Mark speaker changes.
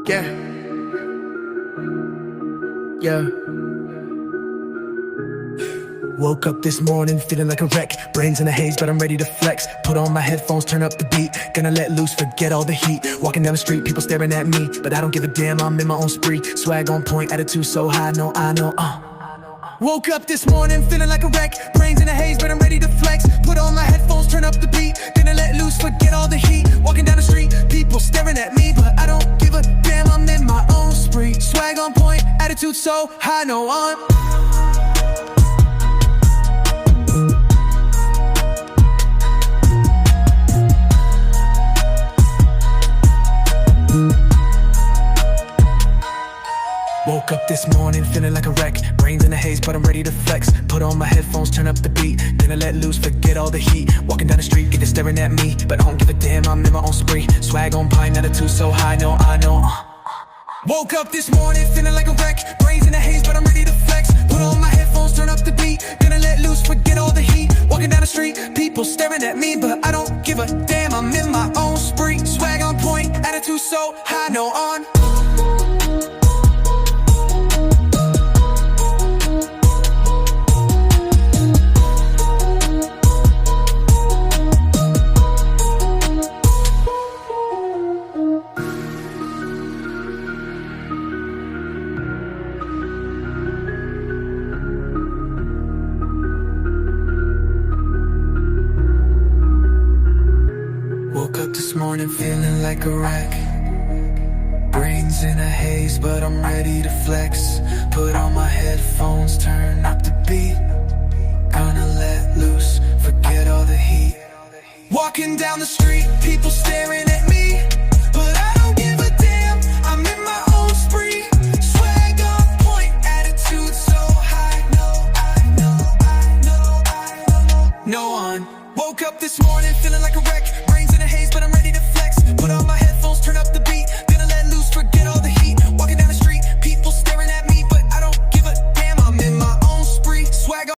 Speaker 1: Yeah. Yeah. Woke up this morning feeling like a wreck. Brains in a haze, but I'm ready to flex. Put on my headphones, turn up the beat. Gonna let loose, forget all the heat. Walking down the street, people staring at me, but I don't give a damn, I'm in my own spree. Swag on point, attitude so high, no, I know, Woke up this morning feeling like a wreck. Brains in a haze, but I'm ready to flex. Put on my headphones, turn up the beat. Gonna let loose, forget all the heat. Walking down the street, people staring at me, but I don't give a damn, I'm in my own spree. Swag on point, attitude so high, no, Woke up this morning feeling like a wreck. Brains in a haze, but I'm ready to flex. Put on my headphones, turn up the beat. Gonna let loose, forget all the heat. Walking down the street, get staring at me, but I don't give a damn, I'm in my own spree. Swag on pine, attitude so high, no, I know. Woke up this morning feeling like a wreck. Brains in a haze, but I'm ready to flex. Put on my headphones, turn up the beat. Gonna let loose, forget all the heat. Walking down the street, people staring at me, but I don't give a damn, I'm in my own spree. Swag on point, attitude so high, no, Woke up this morning feeling like a wreck. Brains in a haze, but I'm ready to flex. Put on my headphones, turn up the beat. Gonna let loose, forget all the heat. Walking down the street, people staring at me, but I don't give a damn, I'm in my own spree. Swag on point, attitude so high. No one. Woke up this morning feeling like a wreck.